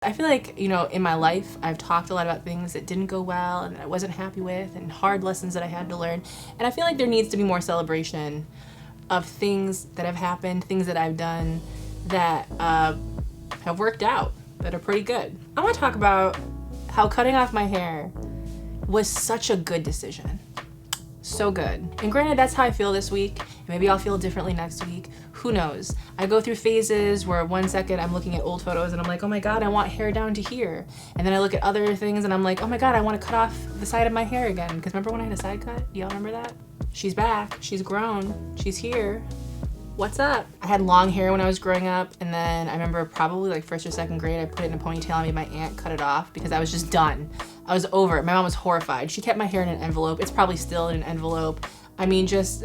I feel like, you know, in my life, I've talked a lot about things that didn't go well and that I wasn't happy with and hard lessons that I had to learn. And I feel like there needs to be more celebration of things that have happened, things that I've done that have worked out, that are pretty good. I want to talk about how cutting off my hair was such a good decision. So good. And granted, that's how I feel this week. Maybe I'll feel differently next week. Who knows? I go through phases where 1 second I'm looking at old photos and I'm like, oh my God, I want hair down to here. And then I look at other things and I'm like, oh my God, I want to cut off the side of my hair again. Because remember when I had a side cut? Y'all remember that? She's back. She's grown. She's here. What's up? I had long hair when I was growing up, and then I remember probably like 1st or 2nd grade, I put it in a ponytail. I made my aunt cut it off because I was just done. I was over it. My mom was horrified. She kept my hair in an envelope. It's probably still in an envelope. I mean, just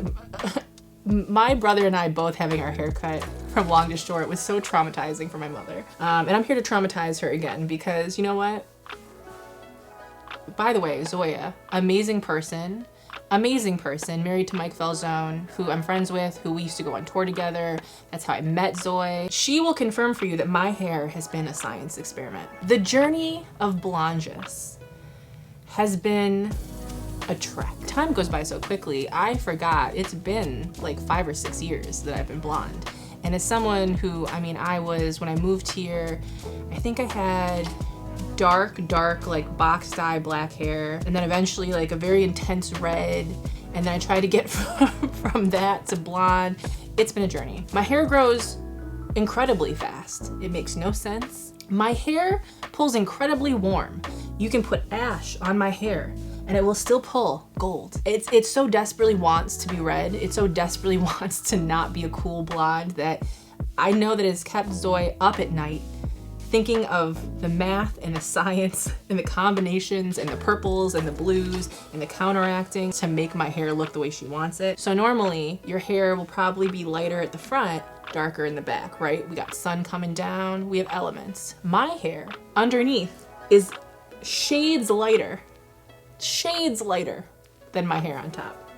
my brother and I both having our hair cut from long to short was so traumatizing for my mother. And I'm here to traumatize her again because you know what? By the way, Zoya, amazing person, married to Mike Falzone, who I'm friends with, who we used to go on tour together. That's how I met Zoe. She will confirm for you that my hair has been a science experiment. The journey of Blondes has been a trek. Time goes by so quickly. I forgot it's been like 5 or 6 years that I've been blonde. And as someone who, I mean, when I moved here, I think I had dark like box dye black hair, and then eventually like a very intense red, and then I tried to get from that to blonde. It's been a journey. My hair grows incredibly fast. It makes no sense. My hair pulls incredibly warm. You can put ash on my hair and it will still pull gold. It so desperately wants to be red. It so desperately wants to not be a cool blonde that I know that it's kept Zoe up at night thinking of the math and the science and the combinations and the purples and the blues and the counteracting to make my hair look the way she wants it. So normally your hair will probably be lighter at the front, darker in the back, right? We got sun coming down, we have elements. My hair underneath is shades lighter than my hair on top.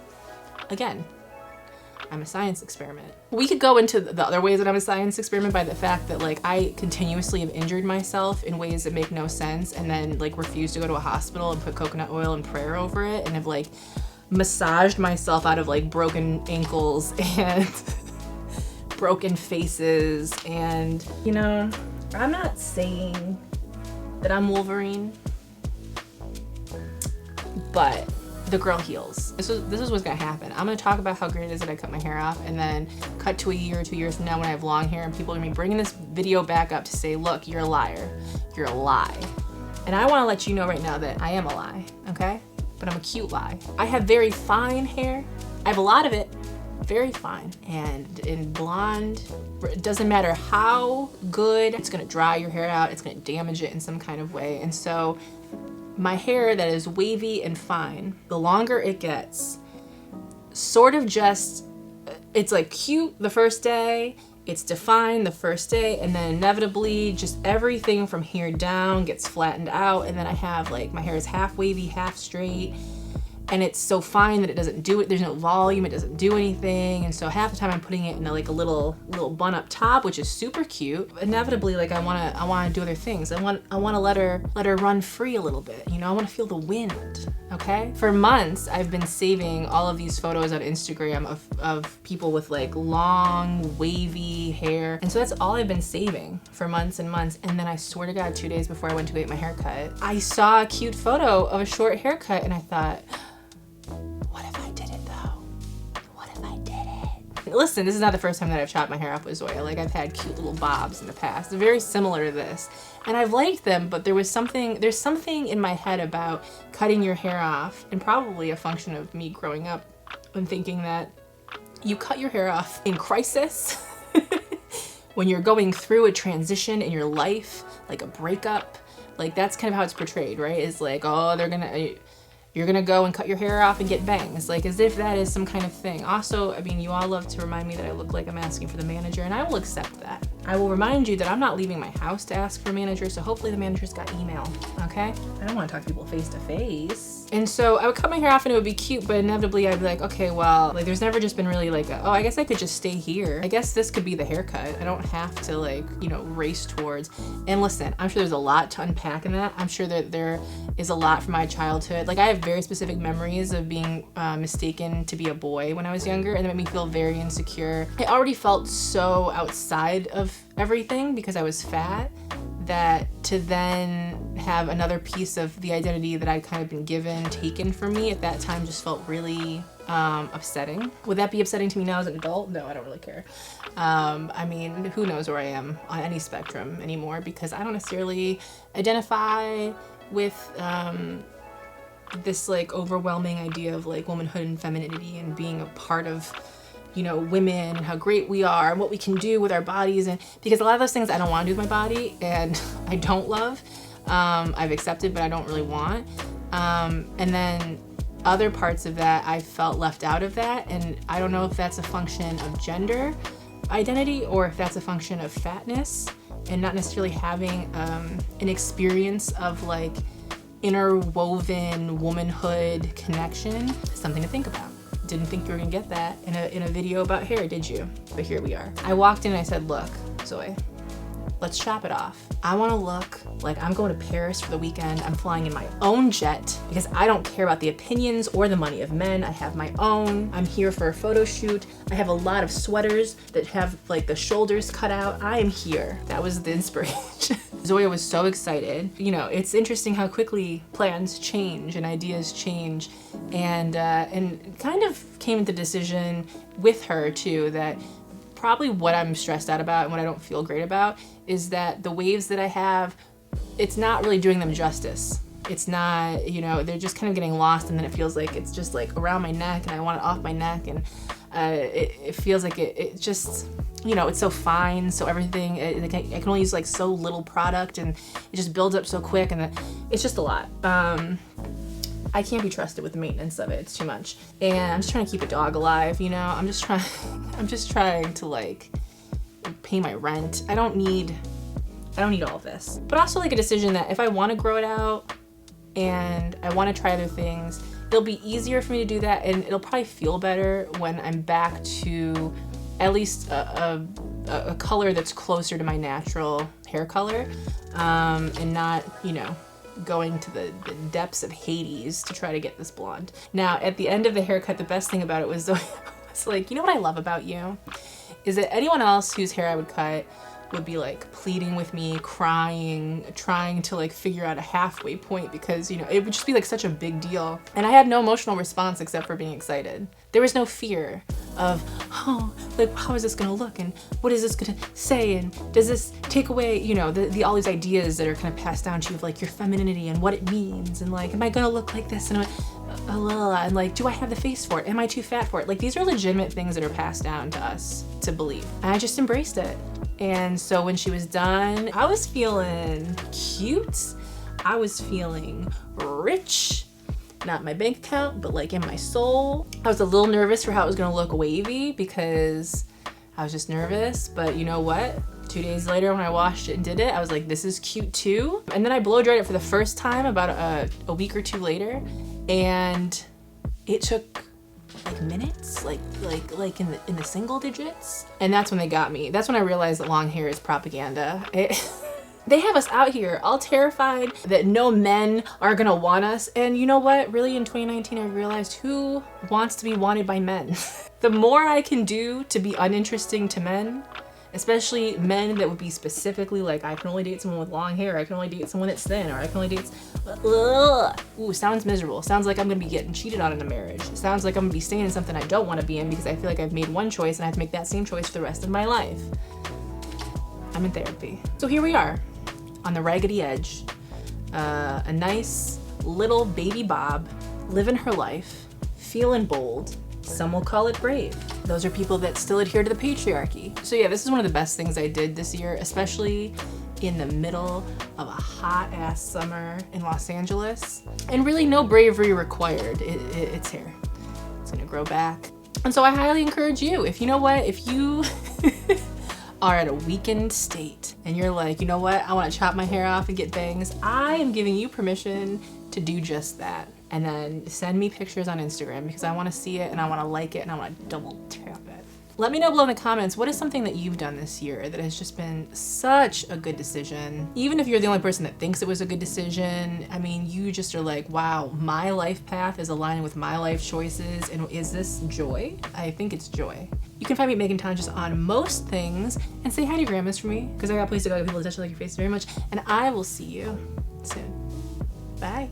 Again, I'm a science experiment. We could go into the other ways that I'm a science experiment by the fact that like I continuously have injured myself in ways that make no sense and then like refuse to go to a hospital and put coconut oil and prayer over it and have like massaged myself out of like broken ankles and broken faces. And you know, I'm not saying that I'm Wolverine, but the girl heals. This is what's gonna happen. I'm gonna talk about how great it is that I cut my hair off, and then cut to a year or 2 years from now when I have long hair and people are gonna be bringing this video back up to say, look, you're a liar. You're a lie. And I wanna let you know right now that I am a lie, okay? But I'm a cute lie. I have very fine hair. I have a lot of it, very fine. And in blonde, it doesn't matter how good, it's gonna dry your hair out, it's gonna damage it in some kind of way. And so my hair that is wavy and fine, the longer it gets, sort of just, it's like cute the first day, it's defined the first day, and then inevitably just everything from here down gets flattened out, and then I have like, my hair is half wavy, half straight, and it's so fine that it doesn't do it, there's no volume, it doesn't do anything, and so half the time I'm putting it in like a little bun up top, which is super cute. Inevitably, like I wanna do other things. I wanna let her run free a little bit, you know, I wanna feel the wind, okay? For months, I've been saving all of these photos on Instagram of people with like long, wavy hair, and so that's all I've been saving for months and months, and then I swear to God, 2 days before I went to get my haircut, I saw a cute photo of a short haircut, and I thought, what if I did it though? What if I did it? Listen, this is not the first time that I've chopped my hair off with Zoya. Like I've had cute little bobs in the past. They're very similar to this. And I've liked them, but there's something in my head about cutting your hair off, and probably a function of me growing up and thinking that you cut your hair off in crisis, when you're going through a transition in your life, like a breakup. Like that's kind of how it's portrayed, right? It's like, oh, you're gonna go and cut your hair off and get bangs, like as if that is some kind of thing. Also, I mean, you all love to remind me that I look like I'm asking for the manager, and I will accept that. I will remind you that I'm not leaving my house to ask for a manager, so hopefully the manager's got email, okay? I don't want to talk to people face to face. And so I would cut my hair off and it would be cute, but inevitably I'd be like, okay, well, like there's never just been really like, oh, I guess I could just stay here. I guess this could be the haircut. I don't have to like, you know, race towards. And listen, I'm sure there's a lot to unpack in that. I'm sure that there is a lot from my childhood. Like I have very specific memories of being mistaken to be a boy when I was younger, and it made me feel very insecure. I already felt so outside of everything because I was fat, that to then have another piece of the identity that I'd kind of been given taken from me at that time just felt really upsetting. Would that be upsetting to me now as an adult? No, I don't really care. I mean, who knows where I am on any spectrum anymore, because I don't necessarily identify with this like overwhelming idea of like womanhood and femininity and being a part of, you know, women and how great we are and what we can do with our bodies. And because a lot of those things I don't want to do with my body and I don't love, I've accepted, but I don't really want. And then other parts of that, I felt left out of that. And I don't know if that's a function of gender identity or if that's a function of fatness and not necessarily having an experience of like interwoven womanhood connection. Something to think about. Didn't think you were gonna get that in a video about hair, did you? But here we are. I walked in and I said, look, Zoe, let's chop it off. I wanna look like I'm going to Paris for the weekend. I'm flying in my own jet because I don't care about the opinions or the money of men. I have my own. I'm here for a photo shoot. I have a lot of sweaters that have like the shoulders cut out. I am here. That was the inspiration. Zoe was so excited. You know, it's interesting how quickly plans change and ideas change, and kind of came to the decision with her too that probably what I'm stressed out about and what I don't feel great about is that the waves that I have, it's not really doing them justice. It's not, you know, they're just kind of getting lost, and then it feels like it's just like around my neck and I want it off my neck, and it feels like it just, you know, it's so fine, so everything, I can only use like so little product and it just builds up so quick, and it's just a lot. I can't be trusted with the maintenance of it. It's too much. And I'm just trying to keep a dog alive, you know? I'm just trying to like pay my rent. I don't need all of this. But also like a decision that if I want to grow it out and I want to try other things, it'll be easier for me to do that, and it'll probably feel better when I'm back to at least a color that's closer to my natural hair color, and not, you know, going to the depths of Hades to try to get this blonde. Now, at the end of the haircut, the best thing about it was like, you know what I love about you? Is that anyone else whose hair I would cut would be like pleading with me, crying, trying to like figure out a halfway point because, you know, it would just be like such a big deal. And I had no emotional response except for being excited. There was no fear of, oh, like how is this gonna look and what is this gonna say and does this take away, you know, all these ideas that are kind of passed down to you of like your femininity and what it means and like, am I gonna look like this and like, do I have the face for it? Am I too fat for it? Like these are legitimate things that are passed down to us to believe. And I just embraced it. And so when she was done, I was feeling cute. I was feeling rich. Not my bank account, but like in my soul. I was a little nervous for how it was gonna look wavy because I was just nervous, but you know what? 2 days later when I washed it and did it, I was like, this is cute too. And then I blow dried it for the first time about a week or two later, and it took like minutes, like in the single digits. And that's when they got me. That's when I realized that long hair is propaganda. They have us out here all terrified that no men are gonna want us. And you know what? Really in 2019, I realized who wants to be wanted by men. The more I can do to be uninteresting to men, especially men that would be specifically like, I can only date someone with long hair, I can only date someone that's thin, or I can only date, ooh, sounds miserable. Sounds like I'm gonna be getting cheated on in a marriage. It sounds like I'm gonna be staying in something I don't wanna be in because I feel like I've made one choice and I have to make that same choice for the rest of my life. I'm in therapy. So here we are, on the raggedy edge. A nice little baby Bob, living her life, feeling bold. Some will call it brave. Those are people that still adhere to the patriarchy. So yeah, this is one of the best things I did this year, especially in the middle of a hot ass summer in Los Angeles. And really no bravery required. It's hair. It's gonna grow back. And so I highly encourage you, if you know what, if you are at a weakened state and you're like, you know what, I want to chop my hair off and get bangs, I am giving you permission to do just that. And then send me pictures on Instagram because I want to see it and I want to like it and I want to double tap it. Let me know below in the comments, what is something that you've done this year that has just been such a good decision? Even if you're the only person that thinks it was a good decision, I mean, you just are like, wow, my life path is aligning with my life choices, and is this joy? I think it's joy. You can find me at Meghan Tonjes on most things, and say hi to your grandmas for me, because I got a place to go, people to touch like your face very much, and I will see you soon. Bye.